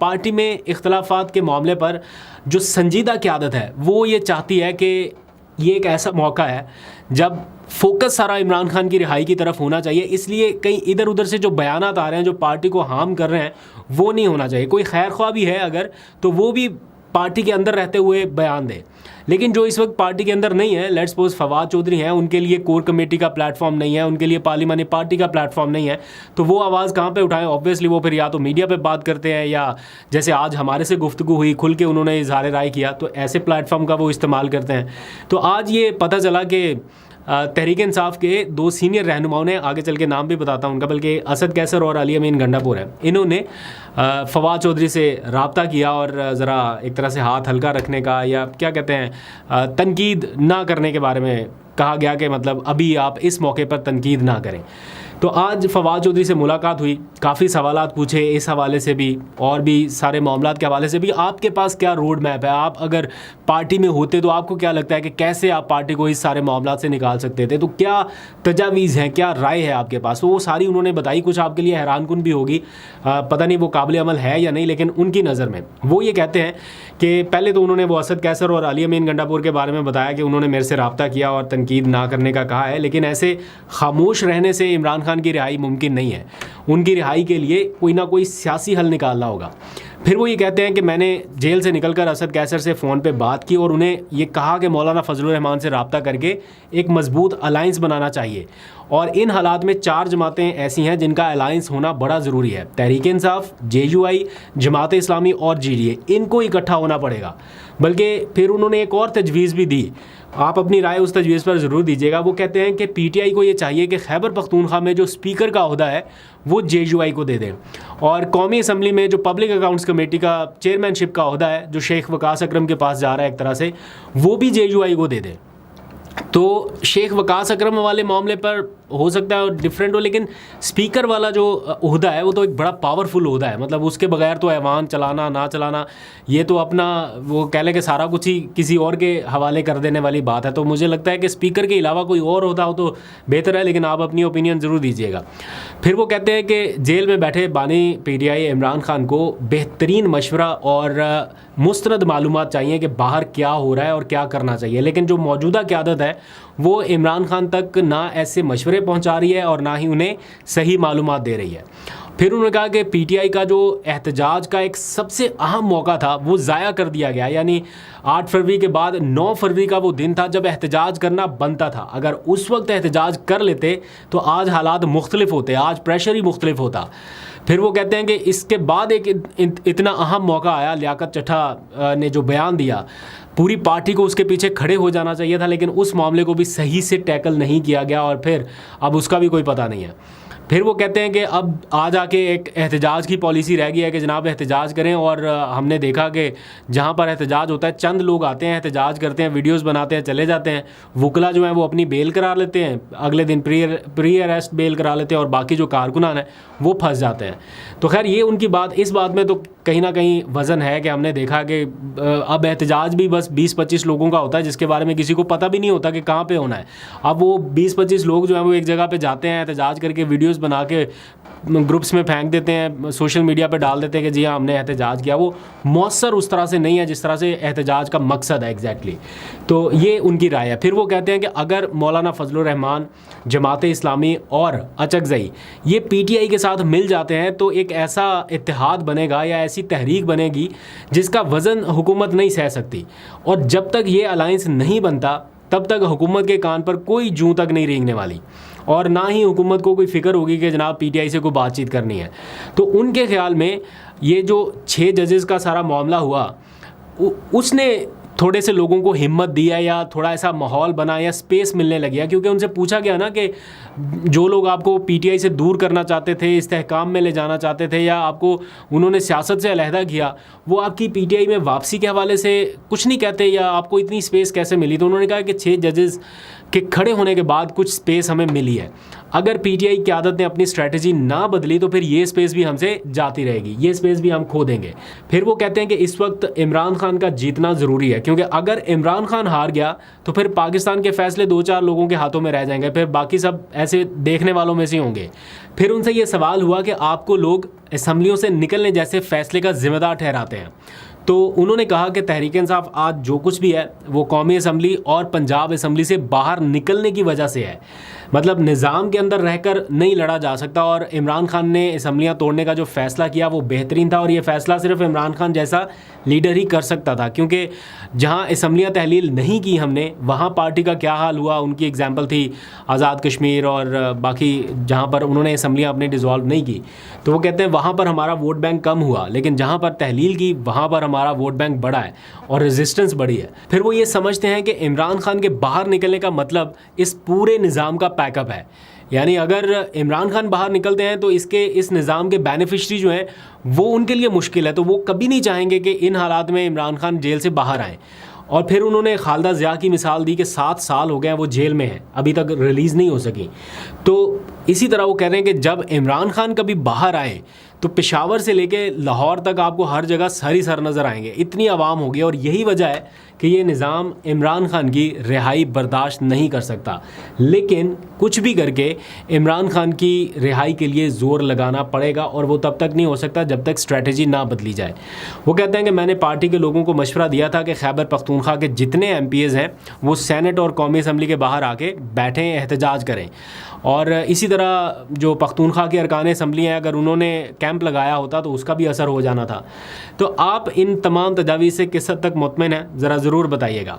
Party में इख्तलाफात के मामले पर जो संजीदा क़यादत है वो ये चाहती है कि ये एक ऐसा मौका है जब फोकस सारा इमरान खान की रिहाई की तरफ होना चाहिए, इसलिए कहीं इधर उधर से जो बयानात आ रहे हैं जो पार्टी को हार्म कर रहे हैं वो नहीं होना चाहिए। कोई खैर ख्वाह भी है अगर, तो वो भी पार्टी के अंदर रहते हुए बयान दे। लेकिन जो इस वक्त पार्टी के अंदर नहीं है, लेट्स सपोज फवाद चौधरी हैं, उनके लिए कोर कमेटी का प्लेटफॉर्म नहीं है, उनके लिए पार्लिमानी पार्टी का प्लेटफॉर्म नहीं है, तो वो आवाज़ कहाँ पे उठाएं? ऑब्वियसली वो फिर या तो मीडिया पे बात करते हैं या जैसे आज हमारे से गुफ्तगू हुई, खुल के उन्होंने इजहार राय किया, तो ऐसे प्लेटफॉर्म का वो इस्तेमाल करते हैं। तो आज ये पता चला कि तहरीक इंसाफ के 2 सीनियर रहनुमाओं ने, आगे चल के नाम भी बताता हूँ उनका, बल्कि असद कैसर और अली अमीन गंडापुर है, इन्होंने फवाद चौधरी से रब्ता किया और ज़रा एक तरह से हाथ हल्का रखने का या क्या कहते हैं तनकीद ना करने के बारे में कहा गया कि मतलब अभी आप इस मौके पर तनकीद ना करें। तो आज फवाद चौधरी से मुलाकात हुई, काफ़ी सवालात पूछे इस हवाले से भी और भी सारे मामलात के हवाले से भी। आपके पास क्या रोड मैप है? आप अगर पार्टी में होते तो आपको क्या लगता है कि कैसे आप पार्टी को इस सारे मामलात से निकाल सकते थे? तो क्या तजावीज़ हैं, क्या राय है आपके पास? तो वो सारी उन्होंने बताई, कुछ आपके लिए हैरानकुन भी होगी, पता नहीं वो काबिल अमल है या नहीं, लेकिन उनकी नज़र में वो ये कहते हैं कि पहले तो उन्होंने वो असद कैसर और अली अमीन गंडापुर के बारे में बताया कि उन्होंने मेरे से रब्ता किया और तनकीद ना करने का कहा है, लेकिन ऐसे खामोश रहने से इमरान खान की रिहाई मुमकिन नहीं है। उनकी रिहाई के लिए कोई ना कोई सियासी हल निकालना होगा। फिर वो ये कहते हैं कि मैंने जेल से निकलकर असद कैसर से फ़ोन पे बात की और उन्हें ये कहा कि मौलाना फजलुर रहमान से रब्ता करके एक मजबूत अलाइंस बनाना चाहिए, और इन हालात में 4 जमातें ऐसी हैं जिनका अलाइंस होना बड़ा ज़रूरी है। तहरीक इंसाफ, JUI, जमात इस्लामी और GDA, इनको इकट्ठा होना पड़ेगा। बल्कि फिर उन्होंने एक और तजवीज़ भी दी, आप अपनी राय उस तजवीज़ पर ज़रूर दीजिएगा। वो कहते हैं कि PTI को ये चाहिए कि खैबर पख्तूनख्वा में जो स्पीकर का ओहदा है वो JUI को दे दें, और कौमी असम्बली में जो पब्लिक अकाउंट्स कमेटी का चेयरमैनशिप का ओहदा है जो शेख वकास अकरम के पास जा रहा है एक तरह से, वो भी JUI को दे दें। तो शेख वकास अकरम वाले मामले पर हो सकता है डिफरेंट हो, लेकिन स्पीकर वाला जो ओहदा है वो तो एक बड़ा पावरफुल ओहदा है। मतलब उसके बगैर तो ऐवान चलाना ना चलाना ये तो अपना वो कह लें कि सारा कुछ ही किसी और के हवाले कर देने वाली बात है। तो मुझे लगता है कि स्पीकर के अलावा कोई और ओहदा हो तो बेहतर है, लेकिन आप अपनी ओपिनियन ज़रूर दीजिएगा। फिर वो कहते हैं कि जेल में बैठे बानी PTI इमरान खान को बेहतरीन मशवरा और मुस्तनद मालूमात चाहिए कि बाहर क्या हो रहा है और क्या करना चाहिए, लेकिन जो मौजूदा क़यादत है वो इमरान खान तक ना ऐसे मशवरे पहुंचा रही है और ना ही उन्हें सही मालूमात दे रही है। फिर उन्होंने कहा कि PTI का जो एहतजाज का एक सबसे अहम मौका था वो ज़ाया कर दिया गया, यानी 8 फरवरी के बाद 9 फरवरी का वो दिन था जब एहतजाज करना बनता था। अगर उस वक्त एहतजाज कर लेते तो आज हालात मुख्तलिफ होते, आज प्रेशर ही मुख्तलिफ होता। फिर वो कहते हैं कि इसके बाद एक इतना अहम मौका आया, लियाकत चट्टा ने जो बयान दिया, पूरी पार्टी को उसके पीछे खड़े हो जाना चाहिए था, लेकिन उस मामले को भी सही से टैकल नहीं किया गया और फिर अब उसका भी कोई पता नहीं है। फिर वो कहते हैं कि अब आ जाके एक एहतजाज की पॉलिसी रह गई है कि जनाब एहतजाज करें, और हमने देखा कि जहाँ पर एहतजाज होता है चंद लोग आते हैं, एहतजाज करते हैं, वीडियोस बनाते हैं, चले जाते हैं। वकला जो हैं वो अपनी बेल करा लेते हैं, अगले दिन प्री अरेस्ट बेल करा लेते हैं, और बाकी जो कारकुनान हैं वो फंस जाते हैं। तो खैर ये उनकी बात, इस बात में तो कहीं ना कहीं वज़न है कि हमने देखा कि अब एहतजाज भी बस 20-25 लोगों का होता है जिसके बारे में किसी को पता भी नहीं होता कि कहाँ पे होना है। अब वो 20-25 लोग जो हैं वो एक जगह पे जाते हैं, एहतजाज करके वीडियोस बना के ग्रुप्स में फेंक देते हैं, सोशल मीडिया पे डाल देते हैं कि जी हाँ हमने एहतजाज किया। वो मौसर उस तरह से नहीं है जिस तरह से एहतजाज का मकसद है एग्जैक्टली। तो ये उनकी राय है। फिर वो कहते हैं कि अगर मौलाना फजलुर रहमान, जमात इस्लामी और अचकज़ई ये PTI के साथ मिल जाते हैं तो एक ऐसा इत्तेहाद बनेगा या ऐसी तहरीक बनेगी जिसका वज़न हुकूमत नहीं सह सकती, और जब तक ये अलाइंस नहीं बनता तब तक हुकूमत के कान पर कोई जूं तक नहीं रेंगने वाली, और ना ही हुकूमत को कोई फ़िक्र होगी कि जनाब PTI से कोई बातचीत करनी है। तो उनके ख़्याल में ये जो 6 जजेस का सारा मामला हुआ उसने थोड़े से लोगों को हिम्मत दिया या थोड़ा ऐसा माहौल बना या स्पेस मिलने लग गया, क्योंकि उनसे पूछा गया ना कि जो लोग आपको PTI से दूर करना चाहते थे, इस्तेहकाम में ले जाना चाहते थे, या आपको उन्होंने सियासत से अलहदा किया, वो आपकी PTI में वापसी के हवाले से कुछ नहीं कहते, या आपको इतनी स्पेस कैसे मिली? तो उन्होंने कहा कि 6 जजेस के खड़े होने के बाद कुछ स्पेस हमें मिली है। अगर PTI की आदत ने अपनी स्ट्रैटेजी ना बदली तो फिर ये स्पेस भी हमसे जाती रहेगी, ये स्पेस भी हम खो देंगे। फिर वो कहते हैं कि इस वक्त इमरान खान का जीतना ज़रूरी है, क्योंकि अगर इमरान खान हार गया तो फिर पाकिस्तान के फैसले 2-4 लोगों के हाथों में रह जाएंगे, फिर बाकी सब ऐसे देखने वालों में से होंगे। फिर उनसे ये सवाल हुआ कि आपको लोग असम्बलियों से निकलने जैसे फैसले का जिम्मेदार ठहराते हैं। तो उन्होंने कहा कि तहरीक-ए-इंसाफ आज जो कुछ भी है वो कौमी असम्बली और पंजाब असम्बली से बाहर निकलने की वजह से है। मतलब निज़ाम के अंदर रहकर नहीं लड़ा जा सकता, और इमरान खान ने असम्बलियाँ तोड़ने का जो फ़ैसला किया वो बेहतरीन था, और ये फ़ैसला सिर्फ इमरान खान जैसा लीडर ही कर सकता था। क्योंकि जहाँ असम्बलियाँ तहलील नहीं की हमने, वहाँ पार्टी का क्या हाल हुआ, उनकी एग्जाम्पल थी आज़ाद कश्मीर और बाकी जहाँ पर उन्होंने असम्बलियाँ अपनी डिज़ोल्व नहीं की। तो वो कहते हैं वहाँ पर हमारा वोट बैंक कम हुआ, लेकिन जहाँ पर तहलील की वहाँ पर हमारा वोट बैंक बढ़ा है और रेजिस्टेंस बढ़ी है। फिर वो ये समझते हैं कि इमरान खान के बाहर निकलने का मतलब इस पूरे निज़ाम का पैकअप है। यानी अगर इमरान खान बाहर निकलते हैं तो इस निज़ाम के बेनिफिशरी जो हैं वो उनके लिए मुश्किल है, तो वो कभी नहीं चाहेंगे कि इन हालात में इमरान खान जेल से बाहर आएँ। और फिर उन्होंने खालिदा ज़िया की मिसाल दी कि 7 साल हो गए हैं वो जेल में है, अभी तक रिलीज़ नहीं हो सकी। तो इसी तरह वो कह रहे हैं कि जब इमरान खान कभी बाहर आए तो पेशावर से लेके लाहौर तक आपको हर जगह सर ही सर नज़र आएंगे, इतनी आवाम होगी। और यही वजह है कि ये निज़ाम इमरान खान की रिहाई बर्दाश्त नहीं कर सकता। लेकिन कुछ भी करके इमरान खान की रिहाई के लिए ज़ोर लगाना पड़ेगा, और वो तब तक नहीं हो सकता जब तक स्ट्रेटजी ना बदली जाए। वो कहते हैं कि मैंने पार्टी के लोगों को मशवरा दिया था कि खैबर पख्तूनख्वा के जितने MPs हैं वो सेनेट और कौमी असम्बली के बाहर आके बैठें, एहतजाज करें। और इसी तरह जो पख्तूनख्वा के अरकान असम्बली हैं, अगर उन्होंने कैंप लगाया होता तो उसका भी असर हो जाना था। तो आप इन तमाम तजावीज़ से किस हद तक मुतमिन हैं, ज़रा ज़रूर बताइएगा।